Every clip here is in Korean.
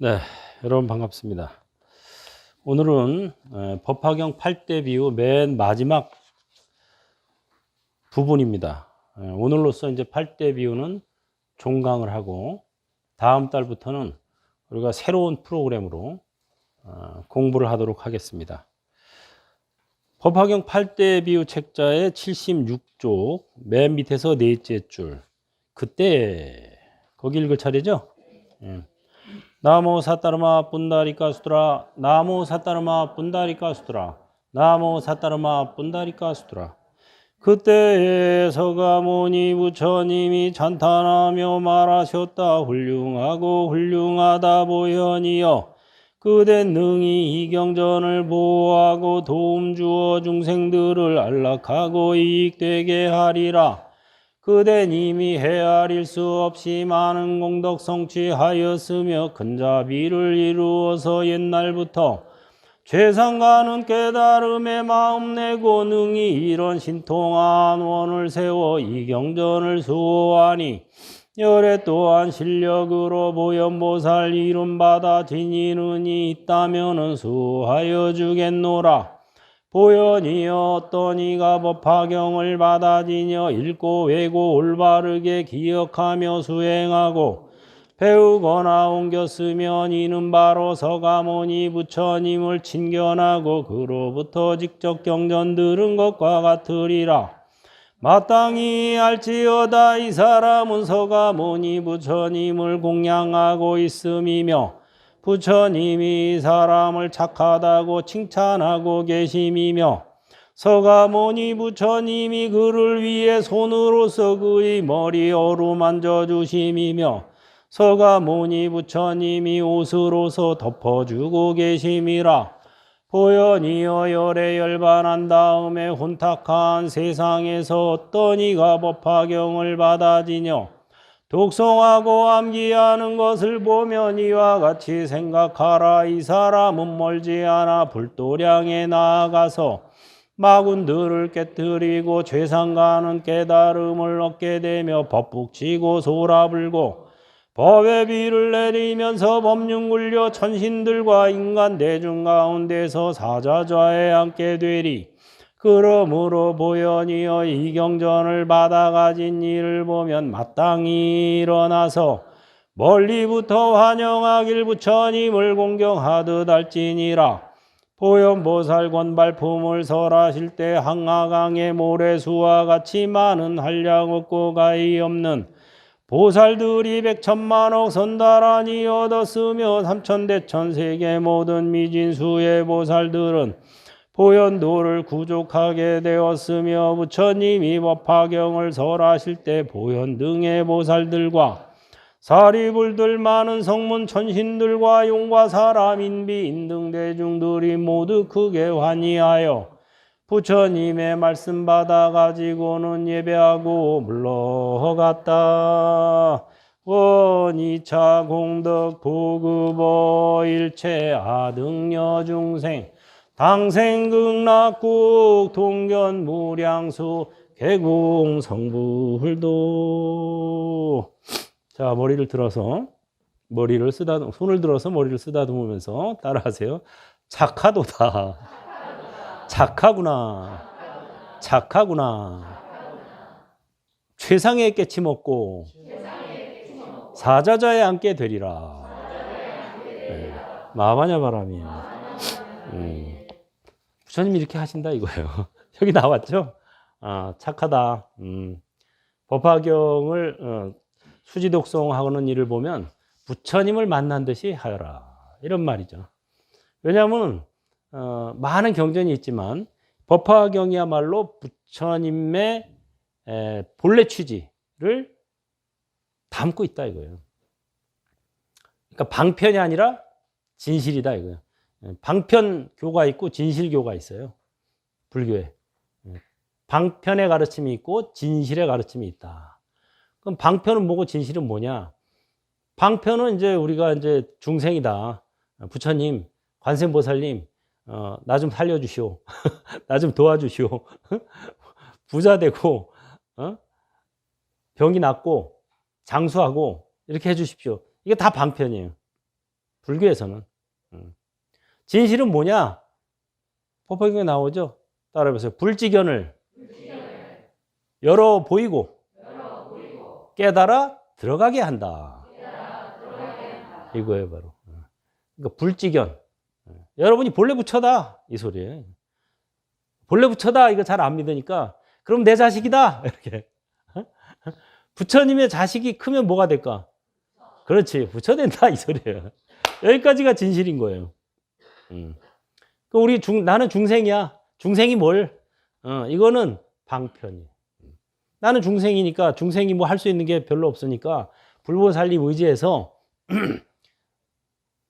네, 여러분 반갑습니다. 오늘은 법화경 8대 비유 맨 마지막 부분입니다. 오늘로써 이제 8대 비유는 종강을 하고 다음 달부터는 우리가 새로운 프로그램으로 공부를 하도록 하겠습니다. 법화경 8대 비유 책자의 76쪽 맨 밑에서 넷째 줄, 그때 거기 읽을 차례죠? 나모 사따르마 뿐다리까 수드라, 나모 사따르마 뿐다리까 수드라, 나모 사따르마 뿐다리까 수드라. 그때에 서가모니 부처님이 찬탄하며 말하셨다. 훌륭하고 훌륭하다 보현이여, 그댄 능히 이경전을 보호하고 도움 주어 중생들을 안락하고 이익되게 하리라. 그댄 이미 헤아릴 수 없이 많은 공덕 성취하였으며 큰 자비를 이루어서 옛날부터 최상가는 깨달음에 마음내고 능히 이런 신통한 원을 세워 이경전을 수호하니, 열애 또한 실력으로 보현보살 이름받아 지니는 이 있다면은 수하여 주겠노라. 보현이여, 어떤 이가 법화경을 받아지녀 읽고 외고 올바르게 기억하며 수행하고 배우거나 옮겨 쓰면 이는 바로 서가모니 부처님을 친견하고 그로부터 직접 경전 들은 것과 같으리라. 마땅히 알지어다. 이 사람은 서가모니 부처님을 공양하고 있음이며 부처님이 사람을 착하다고 칭찬하고 계심이며 서가모니 부처님이 그를 위해 손으로서 그의 머리 어루만져 주심이며 서가모니 부처님이 옷으로서 덮어주고 계심이라. 보현이여, 열에 열반한 다음에 혼탁한 세상에서 어떤 이가 법화경을 받아지뇨 독송하고 암기하는 것을 보면 이와 같이 생각하라. 이 사람은 멀지 않아 불도량에 나아가서 마군들을 깨뜨리고 최상가는 깨달음을 얻게 되며 법북치고 소라불고 법의 비를 내리면서 법륜 굴려 천신들과 인간 대중 가운데서 사자좌에 앉게 되리. 그러므로 보현이여, 이경전을 받아 가진 이를 보면 마땅히 일어나서 멀리부터 환영하길 부처님을 공경하듯 할지니라. 보현보살 권발품을 설하실 때 항하강의 모래수와 같이 많은 한량 없고 가히 없는 보살들이 백천만억 선다란이 얻었으며 삼천대천세계 모든 미진수의 보살들은 보현도를 구족하게 되었으며 부처님이 법화경을 설하실 때 보현 등의 보살들과 사리불들 많은 성문 천신들과 용과 사람 인비 등 대중들이 모두 크게 환희하여 부처님의 말씀 받아 가지고는 예배하고 물러갔다. 원이차 공덕 보급어 일체 아등여 중생 당생극락국 동견 무량수 개공 성불도. 자, 손을 들어서 머리를 쓰다듬으면서 따라하세요. 착하도다. 착하구나. 착하구나. 최상의 깨치 먹고 사자자에 앉게 되리라. 네. 마바냐 바람이. 부처님이 이렇게 하신다 이거예요. 여기 나왔죠? 착하다. 법화경을 수지독송하는 일을 보면 부처님을 만난 듯이 하여라. 이런 말이죠. 왜냐하면 많은 경전이 있지만 법화경이야말로 부처님의 본래 취지를 담고 있다 이거예요. 그러니까 방편이 아니라 진실이다 이거예요. 방편교가 있고 진실교가 있어요. 불교에. 방편의 가르침이 있고 진실의 가르침이 있다. 그럼 방편은 뭐고 진실은 뭐냐? 방편은 이제 우리가 이제 중생이다. 부처님, 관세음보살님, 나 좀 살려주시오. 나 좀 도와주시오. 부자 되고, 병이 낫고, 장수하고, 이렇게 해주십시오. 이게 다 방편이에요. 불교에서는. 진실은 뭐냐? 법화경에 나오죠? 따라해보세요. 불지견을 열어 보이고 깨달아 들어가게 한다. 이거예요, 바로. 그러니까 불지견. 여러분이 본래 부처다 이 소리예요. 본래 부처다 이거 잘 안 믿으니까 그럼 내 자식이다 이렇게. 부처님의 자식이 크면 뭐가 될까? 그렇지, 부처 된다 이 소리예요. 여기까지가 진실인 거예요. 우리 나는 중생이야. 중생이 뭘? 이거는 방편이에요. 나는 중생이니까 중생이 뭐 할 수 있는 게 별로 없으니까 불보살님 의지해서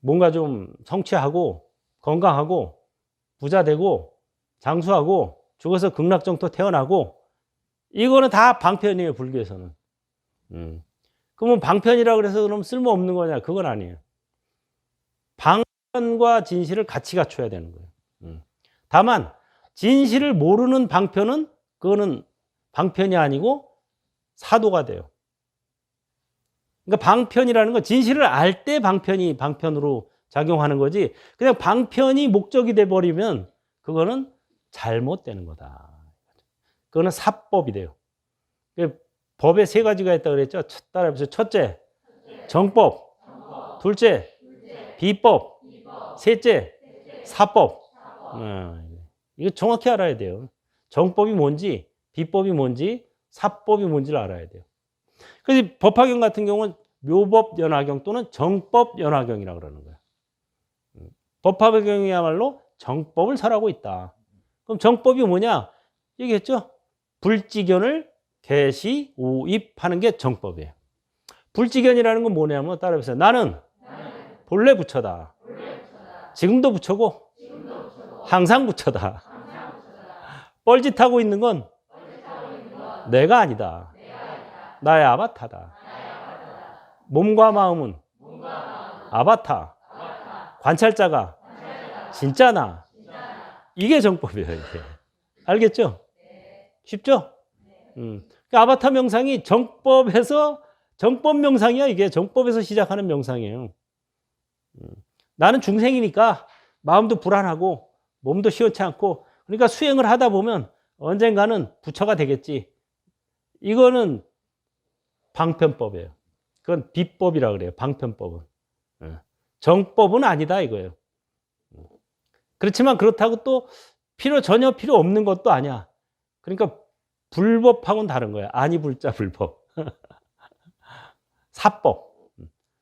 뭔가 좀 성취하고 건강하고 부자 되고 장수하고 죽어서 극락정토 태어나고 이거는 다 방편이에요, 불교에서는. 그러면 방편이라고 그래서 그럼 쓸모없는 거냐? 그건 아니에요. 방편과 진실을 같이 갖춰야 되는 거예요. 다만 진실을 모르는 방편은 그거는 방편이 아니고 사도가 돼요. 그러니까 방편이라는 건 진실을 알 때 방편이 방편으로 작용하는 거지 그냥 방편이 목적이 돼버리면 그거는 잘못되는 거다. 그거는 사법이 돼요. 법에 세 가지가 있다고 그랬죠. 따라해보세요. 첫째, 정법. 둘째, 비법. 셋째, 사법. 이거 정확히 알아야 돼요. 정법이 뭔지, 비법이 뭔지, 사법이 뭔지를 알아야 돼요. 그래서 법화경 같은 경우는 묘법연화경 또는 정법연화경이라고 그러는 거예요. 법화경이야말로 정법을 설하고 있다. 그럼 정법이 뭐냐? 얘기했죠? 불지견을 개시, 오입하는 게 정법이에요. 불지견이라는 건 뭐냐면 따라해보세요. 나는 본래 부처다. 지금도 부처고 항상 부처다. 뻘짓하고 있는 건 내가 아니다. 나의 아바타다. 몸과 마음은 아바타. 관찰자가 진짜 나. 이게 정법이에요. 이게. 알겠죠? 쉽죠? 그 아바타 명상이 정법에서 정법 명상이야. 이게 정법에서 시작하는 명상이에요. 나는 중생이니까 마음도 불안하고 몸도 시원치 않고 그러니까 수행을 하다 보면 언젠가는 부처가 되겠지. 이거는 방편법이에요. 그건 비법이라고 그래요. 방편법은. 정법은 아니다 이거예요. 그렇지만 그렇다고 또 전혀 필요 없는 것도 아니야. 그러니까 불법하고는 다른 거야. 아니 불자 불법. 사법.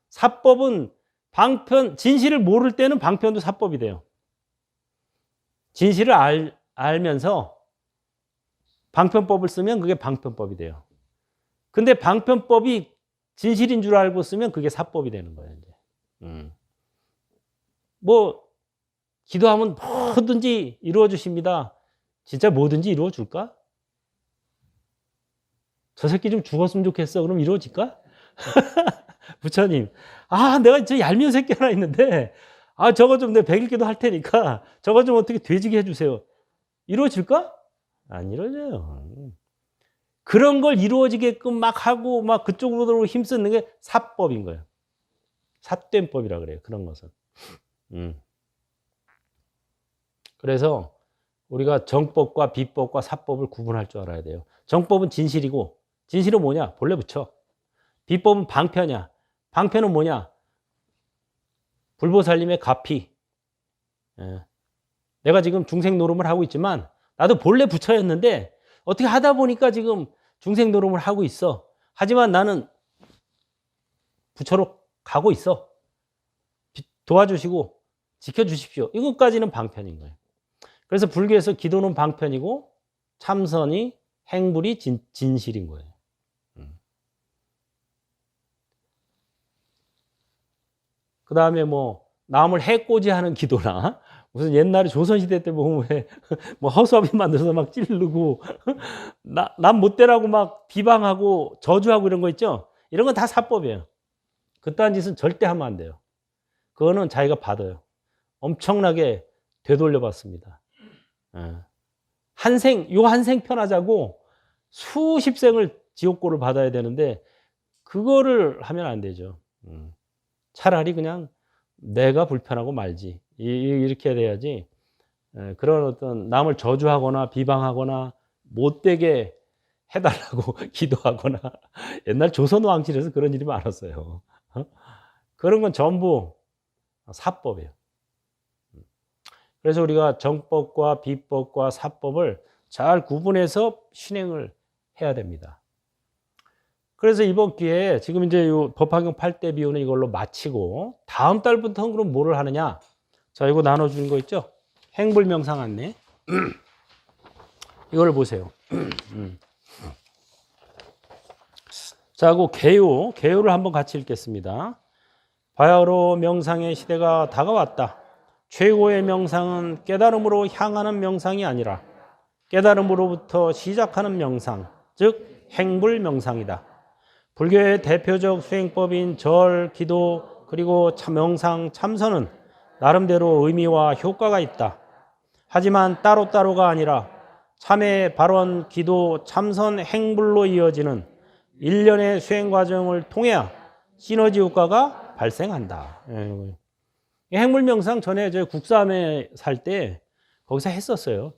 사법은 방편, 진실을 모를 때는 방편도 사법이 돼요. 진실을 알면서 방편법을 쓰면 그게 방편법이 돼요. 근데 방편법이 진실인 줄 알고 쓰면 그게 사법이 되는 거예요. 이제. 뭐 기도하면 뭐든지 이루어 주십니다. 진짜 뭐든지 이루어 줄까? 저 새끼 좀 죽었으면 좋겠어. 그럼 이루어질까? 부처님, 내가 저 얄미운 새끼 하나 있는데, 저거 좀 내가 100일 기도 할 테니까, 저거 좀 어떻게 돼지게 해주세요. 이루어질까? 안 이루어져요. 그런 걸 이루어지게끔 막 하고, 막 그쪽으로 힘쓰는 게 사법인 거예요. 삿된법이라 그래요. 그런 것은. 그래서 우리가 정법과 비법과 사법을 구분할 줄 알아야 돼요. 정법은 진실이고, 진실은 뭐냐? 본래 부처. 비법은 방편이야. 방편은 뭐냐? 불보살님의 가피. 내가 지금 중생 노름을 하고 있지만 나도 본래 부처였는데 어떻게 하다 보니까 지금 중생 노름을 하고 있어. 하지만 나는 부처로 가고 있어. 도와주시고 지켜주십시오. 이것까지는 방편인 거예요. 그래서 불교에서 기도는 방편이고 참선이 행불이 진실인 거예요. 그 다음에 뭐 남을 해코지하는 기도나 무슨 옛날에 조선시대 때 보면 뭐 허수아비 만들어서 막 찌르고 남 못되라고 막 비방하고 저주하고 이런 거 있죠. 이런 건 다 사법이에요. 그딴 짓은 절대 하면 안 돼요. 그거는 자기가 받아요. 엄청나게 되돌려 받습니다. 한 생 편하자고 수십 생을 지옥고를 받아야 되는데 그거를 하면 안 되죠. 차라리 그냥 내가 불편하고 말지. 이렇게 돼야지. 그런 어떤 남을 저주하거나 비방하거나 못되게 해달라고 기도하거나 옛날 조선 왕실에서 그런 일이 많았어요. 그런 건 전부 사법이에요. 그래서 우리가 정법과 비법과 사법을 잘 구분해서 신행을 해야 됩니다. 그래서 이번 기회에 지금 이제 이 법화경 8대 비유는 이걸로 마치고 다음 달부터는 그럼 뭐를 하느냐? 자, 이거 나눠주는 거 있죠? 행불명상 안내. 이걸 보세요. 자, 그 개요를 한번 같이 읽겠습니다. 바야흐로 명상의 시대가 다가왔다. 최고의 명상은 깨달음으로 향하는 명상이 아니라 깨달음으로부터 시작하는 명상, 즉 행불명상이다. 불교의 대표적 수행법인 절, 기도, 그리고 명상, 참선은 나름대로 의미와 효과가 있다. 하지만 따로따로가 아니라 참회, 발언, 기도, 참선, 행불로 이어지는 일련의 수행 과정을 통해야 시너지 효과가 발생한다. 행불명상 전에 저희 국삼에 살 때 거기서 했었어요.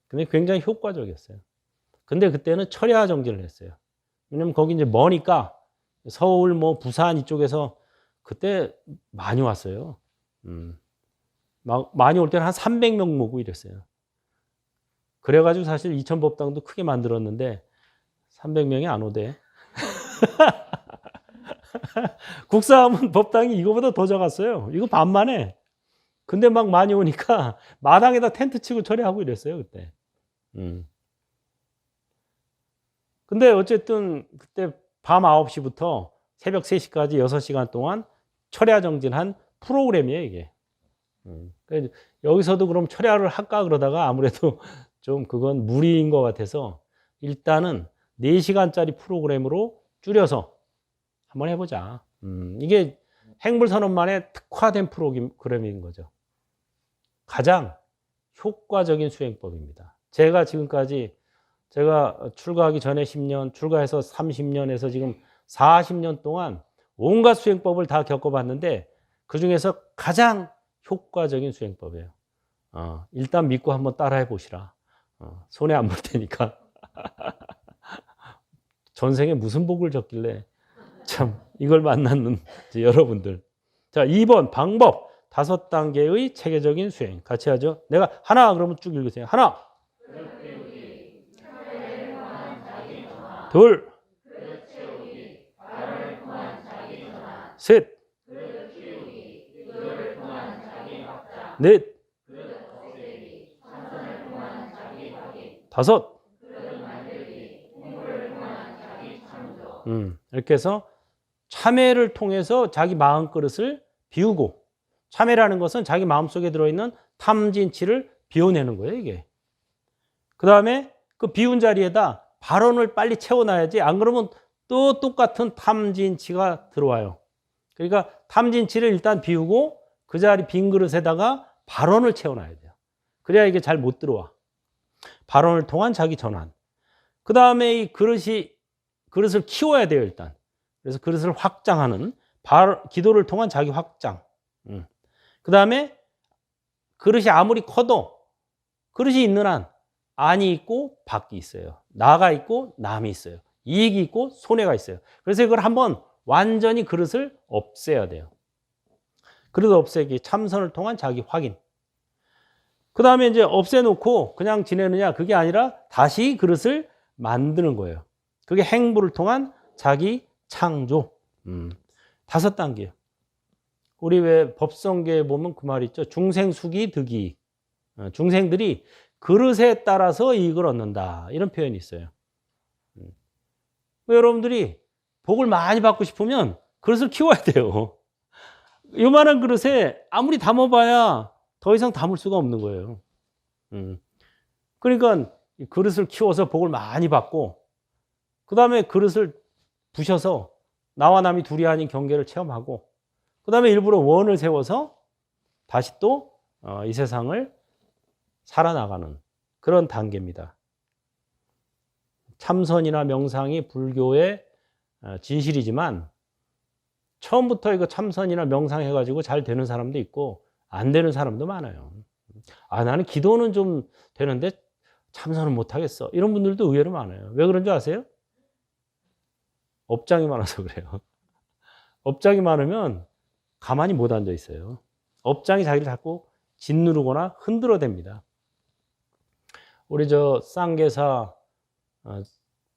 근데 굉장히 효과적이었어요. 근데 그때는 철야 정진을 했어요. 왜냐면 거기 이제 머니까 서울 뭐 부산 이쪽에서 그때 많이 왔어요. 막 많이 올 때는 한 300명 모고 이랬어요. 그래가지고 사실 이천법당도 크게 만들었는데 300명이 안 오대. 국사하면 법당이 이거보다 더 작았어요. 이거 반만 해. 근데 막 많이 오니까 마당에다 텐트 치고 처리하고 이랬어요, 그때. 근데 어쨌든 그때 밤 9시부터 새벽 3시까지 6시간 동안 철야 정진한 프로그램이에요, 이게. 여기서도 그럼 철야를 할까 그러다가 아무래도 좀 그건 무리인 것 같아서 일단은 4시간짜리 프로그램으로 줄여서 한번 해보자. 이게 행불선언만의 특화된 프로그램인 거죠. 가장 효과적인 수행법입니다. 제가 지금까지 제가 출가하기 전에 10년, 출가해서 30년에서 지금 40년 동안 온갖 수행법을 다 겪어봤는데 그 중에서 가장 효과적인 수행법이에요. 일단 믿고 한번 따라해 보시라. 손해 안 볼 테니까. 전생에 무슨 복을 졌길래 참 이걸 만났는 여러분들. 자, 2번 방법 5단계의 체계적인 수행. 같이 하죠. 내가 하나 그러면 쭉 읽으세요. 하나, 둘, 셋, 넷, 다섯. 이렇게 해서 참회를 통해서 자기 마음그릇을 비우고, 참회라는 것은 자기 마음속에 들어있는 탐진치를 비워내는 거예요, 이게. 그 다음에 그 비운 자리에다 발언을 빨리 채워놔야지, 안 그러면 또 똑같은 탐진치가 들어와요. 그러니까 탐진치를 일단 비우고 그 자리 빈 그릇에다가 발언을 채워놔야 돼요. 그래야 이게 잘 못 들어와. 발언을 통한 자기 전환. 그 다음에 이 그릇을 키워야 돼요, 일단. 그래서 그릇을 확장하는, 기도를 통한 자기 확장. 그 다음에 그릇이 아무리 커도 그릇이 있는 한 안이 있고 밖이 있어요. 나가 있고 남이 있어요. 이익이 있고 손해가 있어요. 그래서 이걸 한번 완전히 그릇을 없애야 돼요. 그릇 없애기, 참선을 통한 자기 확인. 그 다음에 이제 없애놓고 그냥 지내느냐, 그게 아니라 다시 그릇을 만드는 거예요. 그게 행부를 통한 자기 창조. 5단계예요. 우리 왜 법성계에 보면 그 말 있죠. 중생수기 득이. 중생들이 그릇에 따라서 이익을 얻는다. 이런 표현이 있어요. 여러분들이 복을 많이 받고 싶으면 그릇을 키워야 돼요. 요만한 그릇에 아무리 담아봐야 더 이상 담을 수가 없는 거예요. 그러니까 그릇을 키워서 복을 많이 받고, 그 다음에 그릇을 부셔서 나와 남이 둘이 아닌 경계를 체험하고, 그 다음에 일부러 원을 세워서 다시 또 이 세상을 살아나가는 그런 단계입니다. 참선이나 명상이 불교의 진실이지만 처음부터 이거 참선이나 명상해가지고 잘 되는 사람도 있고 안 되는 사람도 많아요. 아, 나는 기도는 좀 되는데 참선은 못 하겠어. 이런 분들도 의외로 많아요. 왜 그런 줄 아세요? 업장이 많아서 그래요. 업장이 많으면 가만히 못 앉아 있어요. 업장이 자기를 자꾸 짓누르거나 흔들어 댑니다. 우리 저 쌍계사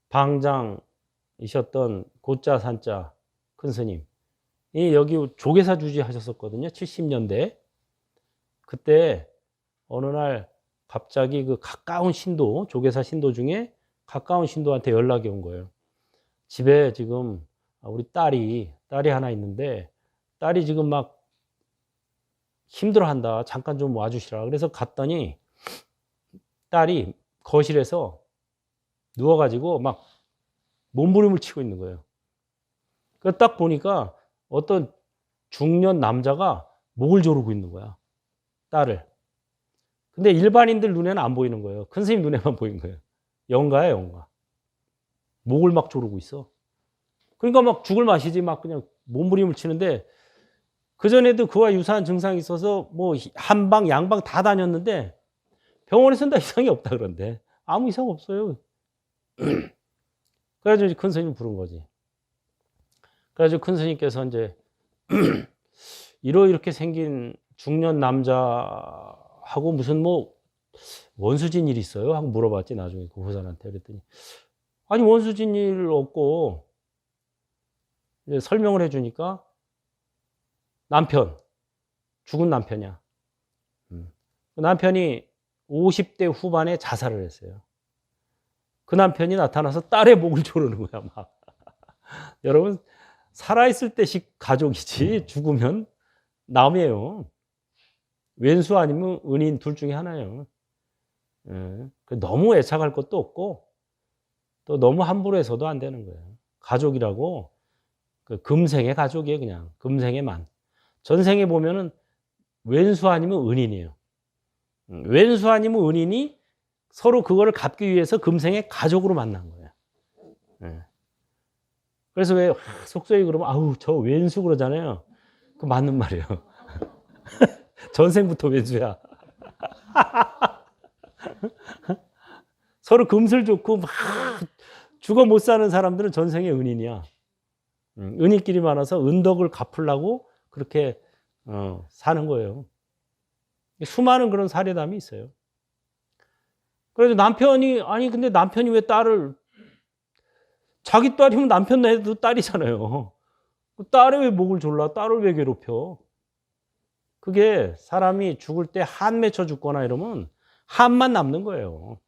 방장이셨던 고자산자 큰 스님, 이 여기 조계사 주지 하셨었거든요. 70년대. 그때 어느 날 갑자기 그 가까운 신도, 조계사 신도 중에 가까운 신도한테 연락이 온 거예요. 집에 지금 우리 딸이 하나 있는데 딸이 지금 막 힘들어한다. 잠깐 좀 와주시라. 그래서 갔더니 딸이 거실에서 누워가지고 막 몸부림을 치고 있는 거예요. 그 딱 보니까 어떤 중년 남자가 목을 조르고 있는 거야. 딸을. 근데 일반인들 눈에는 안 보이는 거예요. 큰 스님 눈에만 보이는 거예요. 영가야, 영가. 목을 막 조르고 있어. 그러니까 막 죽을 맛이지 막 그냥 몸부림을 치는데 그전에도 그와 유사한 증상이 있어서 뭐 한방, 양방 다 다녔는데 병원에서는 다 이상이 없다 그런데 아무 이상 없어요. 그래가지고 큰 스님 부른 거지. 그래가지고 큰 스님께서 이제 이렇게 생긴 중년 남자하고 무슨 뭐 원수진 일 있어요? 하고 물어봤지 나중에 그 호산한테. 그랬더니 아니 원수진 일 없고 이제 설명을 해주니까 남편, 죽은 남편이야. 그 남편이 50대 후반에 자살을 했어요. 그 남편이 나타나서 딸의 목을 조르는 거야 막. 여러분 살아있을 때식 가족이지 죽으면 남이에요. 왼수 아니면 은인 둘 중에 하나예요. 너무 애착할 것도 없고 또 너무 함부로 해서도 안 되는 거예요. 가족이라고 그 금생의 가족이에요. 그냥 금생에만. 전생에 보면은 왼수 아니면 은인이에요. 왼수 아니면 은인이 서로 그거를 갚기 위해서 금생에 가족으로 만난 거예요. 그래서 왜 속속이 그러면 아우 저 왼수 그러잖아요. 그 맞는 말이에요. 전생부터 왼수야. 서로 금슬 좋고 막 죽어 못 사는 사람들은 전생의 은인이야. 은인끼리 많아서 은덕을 갚으려고 그렇게 사는 거예요. 수많은 그런 사례담이 있어요. 그래서 남편이 아니 근데 남편이 왜 딸을 자기 딸이면 남편 나이도 딸이잖아요. 딸이 왜 목을 졸라? 딸을 왜 괴롭혀? 그게 사람이 죽을 때 한 맺혀 죽거나 이러면 한만 남는 거예요.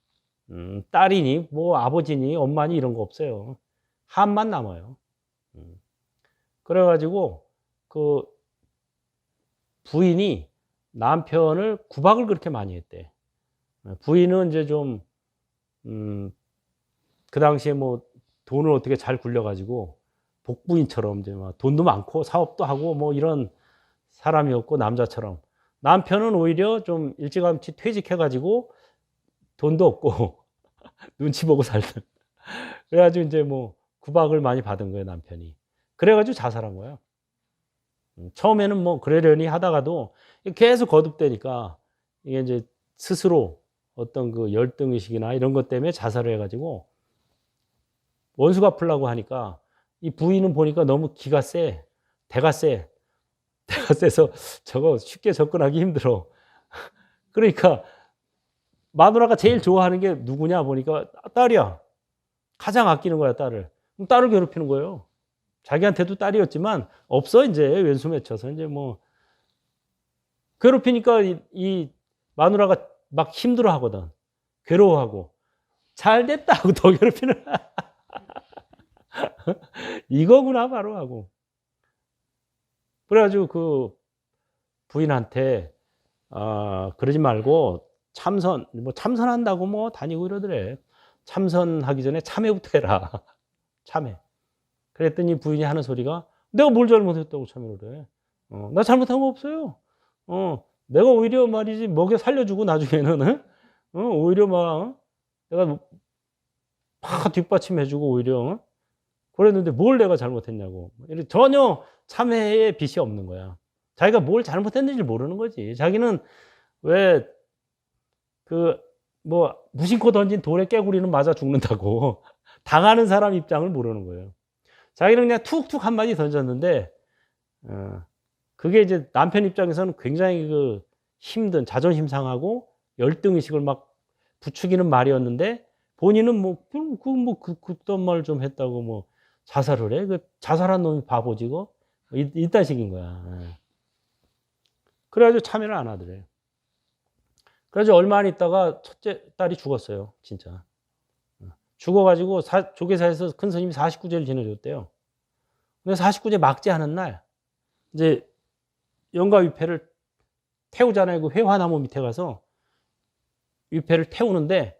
딸이니 뭐 아버지니 엄마니 이런 거 없어요. 한만 남아요. 그래가지고 그 부인이 남편을 구박을 그렇게 많이 했대. 부인은 이제 좀 그 당시에 뭐 돈을 어떻게 잘 굴려가지고 복부인처럼 이제 막 돈도 많고 사업도 하고 뭐 이런 사람이었고 남자처럼 남편은 오히려 좀 일찌감치 퇴직해가지고 돈도 없고 눈치 보고 살던. 그래가지고 이제 뭐 구박을 많이 받은 거예요 남편이. 그래가지고 자살한 거예요. 처음에는 뭐 그러려니 하다가도 계속 거듭되니까 이게 이제 스스로 어떤 그 열등의식이나 이런 것 때문에 자살을 해가지고 원수 갚으려고 하니까 이 부인은 보니까 너무 기가 세. 대가 세. 대가 세서 저거 쉽게 접근하기 힘들어. 그러니까 마누라가 제일 좋아하는 게 누구냐 보니까 딸이야. 가장 아끼는 거야 딸을. 그럼 딸을 괴롭히는 거예요. 자기한테도 딸이었지만 없어 이제 왼수 맺혀서 이제 뭐 괴롭히니까 이 마누라가 막 힘들어하거든. 괴로워하고 잘 됐다 하고 더 괴롭히는 이거구나 바로 하고. 그래가지고 그 부인한테 그러지 말고 참선 뭐 참선한다고 뭐 다니고 이러더래. 참선하기 전에 참회부터 해라. 참회. 그랬더니 부인이 하는 소리가 내가 뭘 잘못했다고 참회를 해. 나 잘못한 거 없어요. 내가 오히려 말이지 먹여 살려주고 나중에는 오히려 막 내가 막 뒷받침해주고 오히려 그랬는데 뭘 내가 잘못했냐고. 전혀 참회의 빛이 없는 거야. 자기가 뭘 잘못했는지 모르는 거지. 자기는 왜 무심코 던진 돌에 깨구리는 맞아 죽는다고 당하는 사람 입장을 모르는 거예요. 자기는 그냥 툭툭 한마디 던졌는데 그게 이제 남편 입장에서는 굉장히 힘든, 자존심 상하고 열등의식을 막 부추기는 말이었는데, 본인은 그딴 말 좀 했다고 자살을 해? 자살한 놈이 바보지, 이딴 식인 거야. 그래가지고 참여를 안 하더래. 그래가지고 얼마 안 있다가 첫째 딸이 죽었어요, 진짜. 죽어가지고 조계사에서 큰 스님이 49제를 지내줬대요. 근데 49제 막제하는 날, 이제 영가 위패를 태우잖아요. 그 회화나무 밑에 가서 위패를 태우는데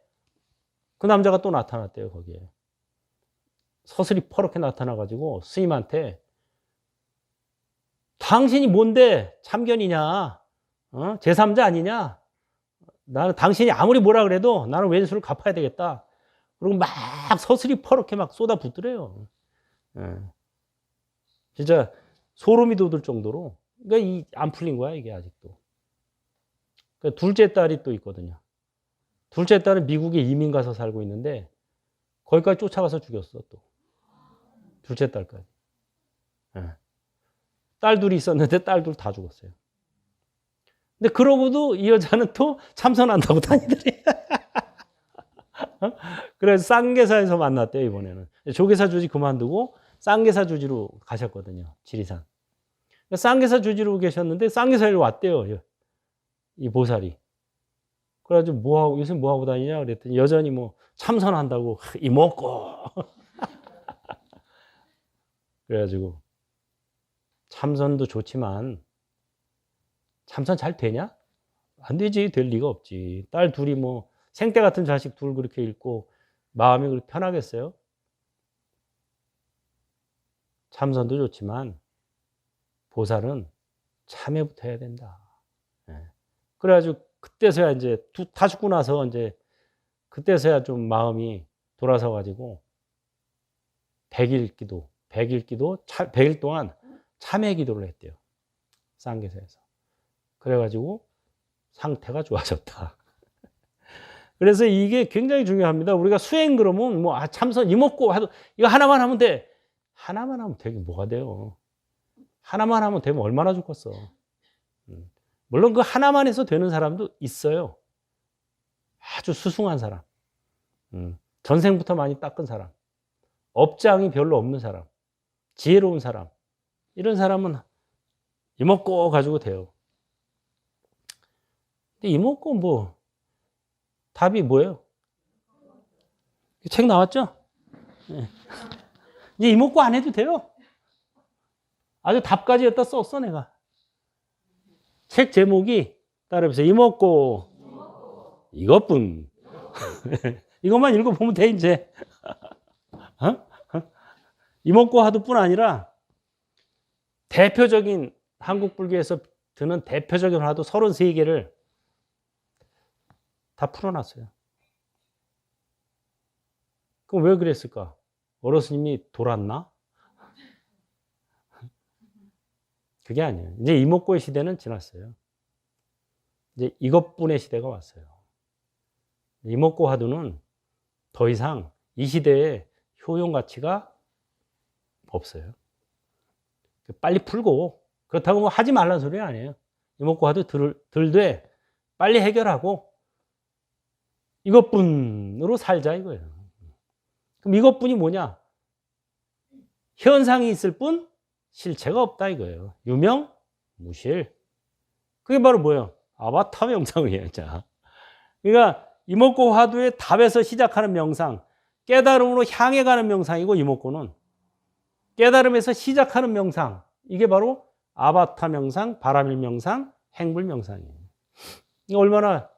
그 남자가 또 나타났대요, 거기에. 서슬이 퍼렇게 나타나가지고 스님한테 당신이 뭔데 참견이냐? 제3자 아니냐? 나는 당신이 아무리 뭐라 그래도 나는 왼수를 갚아야 되겠다. 그리고 막 서슬이 퍼렇게 막 쏟아붓더래요. 진짜 소름이 돋을 정도로. 그러니까 안 풀린 거야, 이게 아직도. 그러니까 둘째 딸이 또 있거든요. 둘째 딸은 미국에 이민 가서 살고 있는데 거기까지 쫓아가서 죽였어, 또. 둘째 딸까지. 딸 둘이 있었는데 딸 둘 다 죽었어요. 근데 그러고도 이 여자는 또 참선한다고 다니더래. 그래서 쌍계사에서 만났대요, 이번에는. 조계사 주지 그만두고 쌍계사 주지로 가셨거든요, 지리산. 쌍계사 주지로 계셨는데 쌍계사에 왔대요, 이 보살이. 그래가지고 요새 뭐하고 다니냐 그랬더니 여전히 참선한다고 이먹고. 그래가지고 참선도 좋지만 참선 잘 되냐? 안 되지. 될 리가 없지. 딸 둘이 생떼 같은 자식 둘 그렇게 잃고 마음이 그렇게 편하겠어요? 참선도 좋지만 보살은 참회부터 해야 된다. 그래가지고 그때서야 이제 다 죽고 나서 이제 그때서야 좀 마음이 돌아서 가지고 100일 기도 100일 동안 참회 기도를 했대요. 쌍계사에서. 그래가지고 상태가 좋아졌다. 그래서 이게 굉장히 중요합니다. 우리가 수행 그러면 참선 이먹고 하도 이거 하나만 하면 돼. 하나만 하면 되게 뭐가 돼요. 하나만 하면 되면 얼마나 좋겠어. 물론 그 하나만 해서 되는 사람도 있어요. 아주 수승한 사람. 전생부터 많이 닦은 사람. 업장이 별로 없는 사람. 지혜로운 사람. 이런 사람은 이먹고 가지고 돼요. 근데 이먹고 답이 뭐예요? 책 나왔죠? 네. 이제 이먹고 안 해도 돼요. 아주 답까지 여기다 썼어, 내가. 책 제목이 따라해보세요. 이먹고 이것뿐. 이것만 읽어보면 돼, 이제. 이먹고 하도뿐 아니라 대표적인 한국 불교에서 드는 대표적인 화두 33개를 다 풀어놨어요. 그럼 왜 그랬을까? 어르스님이 돌았나? 그게 아니에요. 이제 이목고의 시대는 지났어요. 이제 이것뿐의 시대가 왔어요. 이목고 화두는 더 이상 이 시대에 효용 가치가 없어요. 빨리 풀고, 그렇다고 하지 말라는 소리 아니에요. 이목고 화두 들되 빨리 해결하고 이것뿐으로 살자 이거예요. 그럼 이것뿐이 뭐냐? 현상이 있을 뿐 실체가 없다 이거예요. 유명, 무실. 그게 바로 뭐예요? 아바타 명상이에요. 자, 그러니까 이목고 화두의 답에서 시작하는 명상, 깨달음으로 향해 가는 명상이고, 이목고는 깨달음에서 시작하는 명상, 이게 바로 아바타 명상, 바라밀 명상, 행불 명상이에요. 이게 얼마나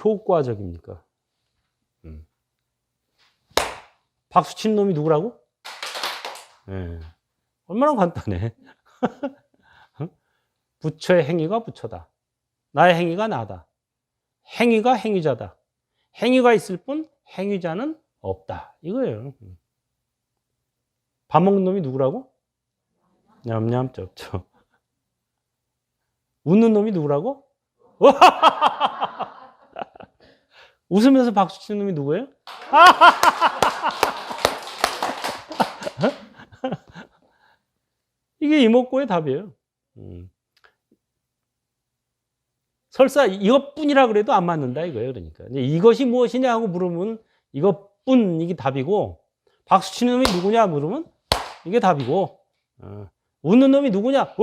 효과적입니까? 박수 치는 놈이 누구라고? 네. 얼마나 간단해. 부처의 행위가 부처다. 나의 행위가 나다. 행위가 행위자다. 행위가 있을 뿐 행위자는 없다. 이거예요. 밥 먹는 놈이 누구라고? 냠냠 쩝쩝. 웃는 놈이 누구라고? 웃으면서 박수 치는 놈이 누구예요? 이게 이목구의 답이에요. 설사 이것뿐이라 그래도 안 맞는다 이거예요. 그러니까 이것이 무엇이냐 하고 물으면 이것뿐 이게 답이고, 박수 치는 놈이 누구냐 물으면 이게 답이고, 웃는 놈이 누구냐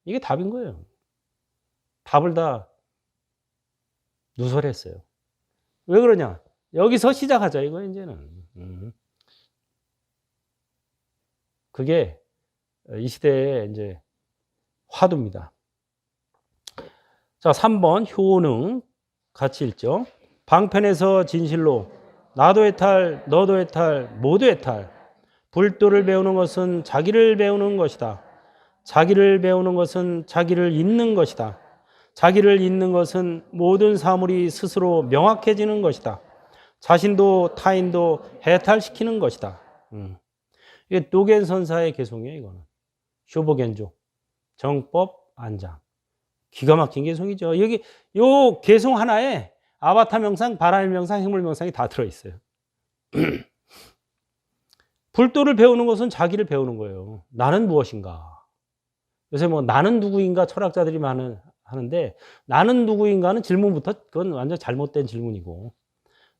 이게 답인 거예요. 답을 다 누설했어요. 왜 그러냐? 여기서 시작하자 이거 이제는. 그게 이 시대의 이제 화두입니다. 자, 3번 효능 같이 읽죠. 방편에서 진실로 나도 해탈, 너도 해탈, 모두 해탈. 불도를 배우는 것은 자기를 배우는 것이다. 자기를 배우는 것은 자기를 잇는 것이다. 자기를 잇는 것은 모든 사물이 스스로 명확해지는 것이다. 자신도 타인도 해탈시키는 것이다. 이게 도겐선사의 개송이에요. 이거는 쇼보겐조 정법 안장. 기가 막힌 개송이죠. 여기 요 개송 하나에 아바타 명상, 바라밀 명상, 행물 명상이 다 들어있어요. 불도를 배우는 것은 자기를 배우는 거예요. 나는 무엇인가? 요새 뭐 나는 누구인가 철학자들이 하는데, 나는 누구인가는 질문부터 그건 완전 잘못된 질문이고,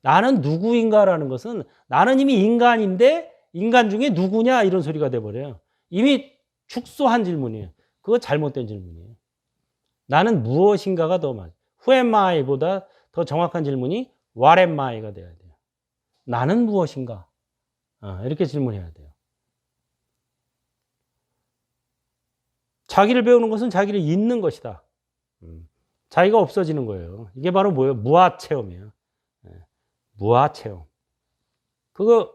나는 누구인가라는 것은 나는 이미 인간인데 인간 중에 누구냐 이런 소리가 돼버려요. 이미 축소한 질문이에요. 그거 잘못된 질문이에요. 나는 무엇인가가 더 맞아요. Who am I 보다 더 정확한 질문이 What am I가 돼야 돼요. 나는 무엇인가? 이렇게 질문해야 돼요. 자기를 배우는 것은 자기를 잇는 것이다. 자기가 없어지는 거예요. 이게 바로 뭐예요? 무아체험이에요. 무아체험. 그거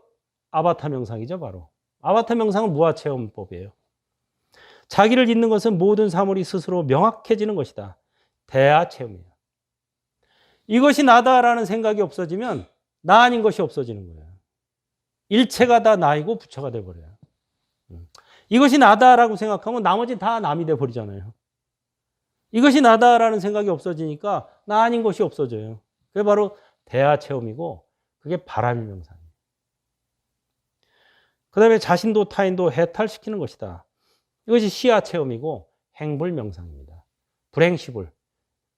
아바타 명상이죠, 바로. 아바타 명상은 무아체험법이에요. 자기를 잇는 것은 모든 사물이 스스로 명확해지는 것이다. 대아체험이에요. 이것이 나다라는 생각이 없어지면 나 아닌 것이 없어지는 거예요. 일체가 다 나이고 부처가 돼버려요. 이것이 나다라고 생각하면 나머지 다 남이 돼버리잖아요. 이것이 나다라는 생각이 없어지니까 나 아닌 것이 없어져요. 그게 바로 대아체험이고, 그게 바라밀 명상이에요. 그 다음에 자신도 타인도 해탈시키는 것이다. 이것이 시아체험이고 행불 명상입니다. 불행시불.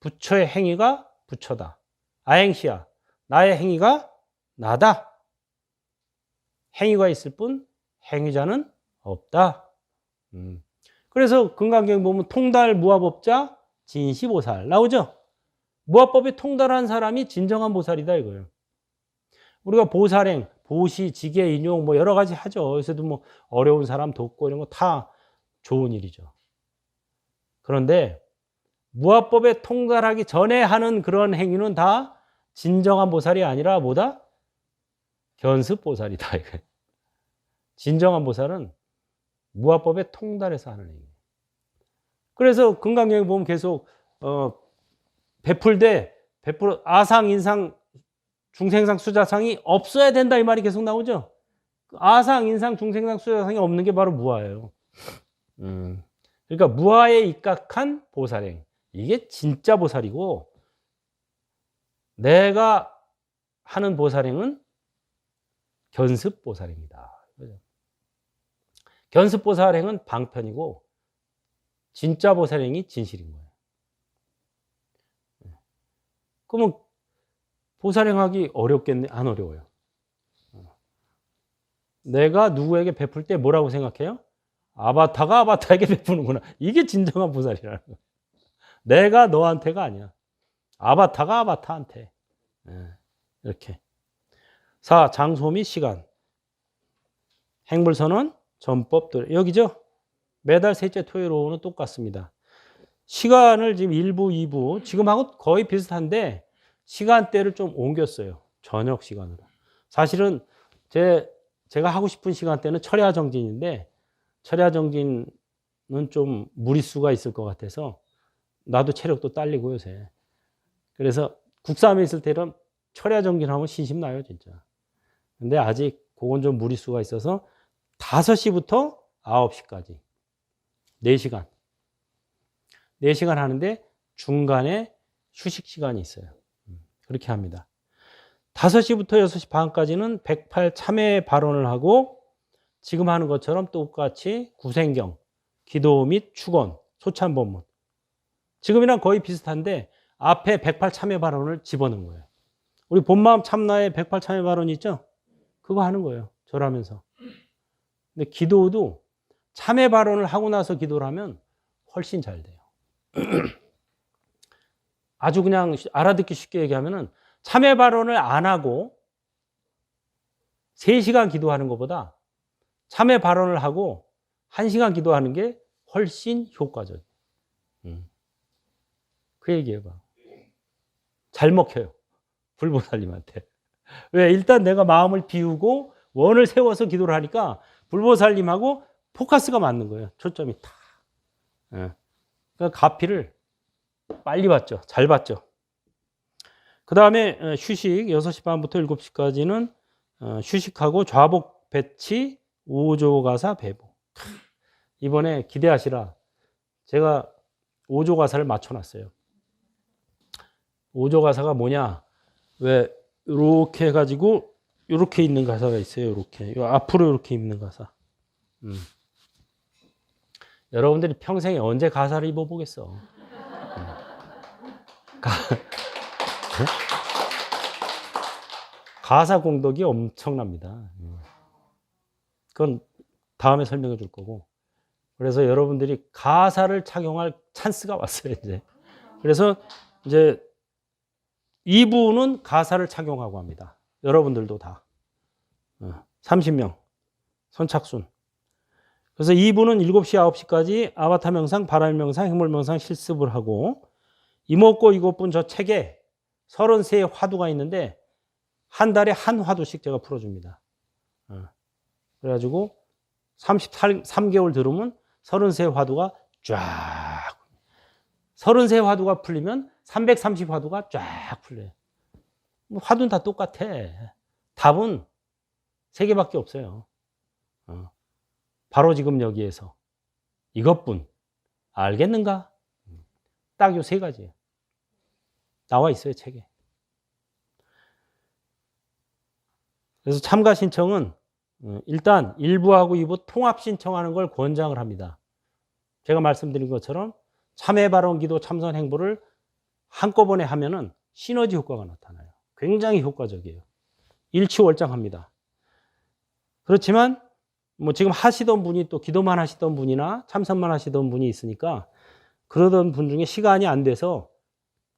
부처의 행위가 부처다. 아행시야. 나의 행위가 나다. 행위가 있을 뿐 행위자는 없다. 그래서 금강경 보면 통달 무아법자 진시보살 나오죠? 무아법에 통달한 사람이 진정한 보살이다 이거예요. 우리가 보살행, 보시, 지계, 인용 뭐 여러 가지 하죠. 요새도 뭐 어려운 사람 돕고 이런 거 다 좋은 일이죠. 그런데 무아법에 통달하기 전에 하는 그런 행위는 다 진정한 보살이 아니라 뭐다? 견습보살이다. 진정한 보살은 무아법에 통달해서 하는 행위. 그래서 금강경에 보면 계속 베풀되 아상, 인상, 중생상, 수자상이 없어야 된다 이 말이 계속 나오죠. 아상, 인상, 중생상, 수자상이 없는 게 바로 무아예요. 그러니까 무아에 입각한 보살행. 이게 진짜 보살이고, 내가 하는 보살행은 견습보살입니다. 견습보살행은 방편이고 진짜 보살행이 진실인 거예요. 그러면 보살행하기 어렵겠네? 안 어려워요. 내가 누구에게 베풀 때 뭐라고 생각해요? 아바타가 아바타에게 베푸는구나. 이게 진정한 보살이라는 거예요. 내가 너한테가 아니야. 아바타가 아바타한테. 이렇게. 4. 장소 및 시간. 행불선언, 전법들. 여기죠? 매달 셋째 토요일 오후는 똑같습니다. 시간을 지금 1부, 2부. 지금하고 거의 비슷한데 시간대를 좀 옮겼어요. 저녁 시간으로. 사실은 제가 하고 싶은 시간대는 철야정진인데, 철야정진은 좀 무리수가 있을 것 같아서 나도 체력도 딸리고 요새. 그래서 국삼에 있을 때는 철야정진하면 신심나요 진짜. 근데 아직 그건 좀 무리수가 있어서 5시부터 9시까지. 4시간. 4시간 하는데 중간에 휴식 시간이 있어요. 그렇게 합니다. 5시부터 6시 반까지는 108 참회 발언을 하고 지금 하는 것처럼 똑같이 구생경, 기도 및 축원, 소찬본문. 지금이랑 거의 비슷한데 앞에 108 참회 발언을 집어넣은 거예요. 우리 본마음 참나의 108 참회 발언 있죠? 그거 하는 거예요. 절하면서. 근데 기도도 참회 발언을 하고 나서 기도를 하면 훨씬 잘 돼요. 아주 그냥 알아듣기 쉽게 얘기하면은 참회 발언을 안 하고 3시간 기도하는 것보다 참회 발언을 하고 1시간 기도하는 게 훨씬 효과적이에요. 그 얘기해봐. 잘 먹혀요. 불보살님한테. 왜? 일단 내가 마음을 비우고 원을 세워서 기도를 하니까 불보살님하고 포커스가 맞는 거예요. 초점이 탁. 그러니까 가피를 빨리 받죠. 잘 받죠. 그 다음에 휴식 6시 반부터 7시까지는 휴식하고 좌복 배치 5조 가사 배보. 이번에 기대하시라. 제가 5조 가사를 맞춰놨어요. 5조 가사가 뭐냐? 왜 이렇게 해가지고 이렇게 있는 가사가 있어요. 이렇게 앞으로 이렇게 있는 가사. 여러분들이 평생에 언제 가사를 입어보겠어? 가사 공덕이 엄청납니다. 그건 다음에 설명해 줄 거고. 그래서 여러분들이 가사를 착용할 찬스가 왔어요, 이제. 그래서 이제 2부는 가사를 착용하고 합니다. 여러분들도 다. 30명. 선착순. 그래서 2부는 7시, 9시까지 아바타 명상, 바람 명상, 행물 명상 실습을 하고 이목고 이곳분 저 책에 33의 화두가 있는데 한 달에 한 화두씩 제가 풀어줍니다. 그래가지고 33개월 들으면 33 화두가 쫙 33 화두가 풀리면 330 화두가 쫙 풀려요. 화두는 다 똑같아. 답은 3개밖에 없어요. 바로 지금 여기에서 이것뿐 알겠는가? 딱 요 3가지예요. 나와 있어요, 책에. 그래서 참가 신청은 일단 1부하고 2부 통합 신청하는 걸 권장을 합니다. 제가 말씀드린 것처럼 참회 발언 기도 참선 행보를 한꺼번에 하면은 시너지 효과가 나타나요. 굉장히 효과적이에요. 일치월장합니다. 그렇지만 뭐 지금 하시던 분이 또 기도만 하시던 분이나 참선만 하시던 분이 있으니까 그러던 분 중에 시간이 안 돼서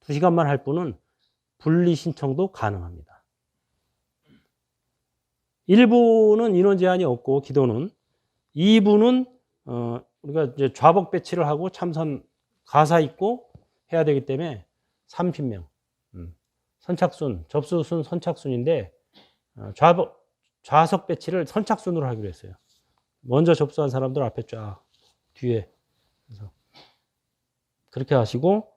2시간만 할 분은 분리 신청도 가능합니다. 1부는 인원 제한이 없고 기도는 2부는 우리가 이제 좌복 배치를 하고 참선 가사 있고 해야 되기 때문에 30명 선착순 접수순 선착순인데 좌석 배치를 선착순으로 하기로 했어요. 먼저 접수한 사람들 앞에 쫙 뒤에 그래서 그렇게 하시고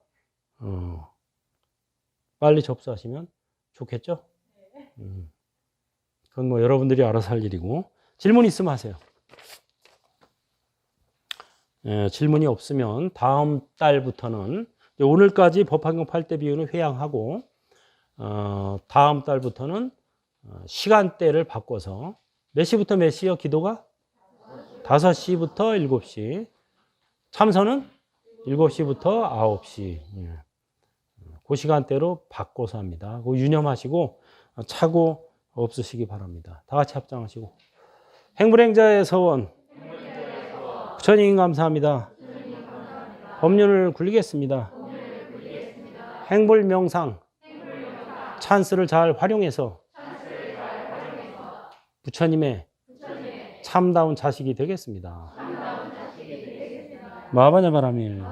빨리 접수하시면 좋겠죠? 그건 뭐 여러분들이 알아서 할 일이고 질문 있으면 하세요. 질문이 없으면 다음 달부터는 오늘까지 법화경 8대 비유는 회양하고 다음 달부터는 시간대를 바꿔서 몇 시부터 몇 시요? 기도가? 5시부터 7시. 참선은 7시부터 9시. 그 시간대로 바꿔서 합니다. 그거 유념하시고 착오 없으시기 바랍니다. 다 같이 합장하시고. 행불행자의 서원. 부처님 감사합니다. 법륜을 굴리겠습니다. 행불명상. 찬스를 잘 활용해서 부처님의 참다운 자식이 되겠습니다. 마하바냐 바라밀.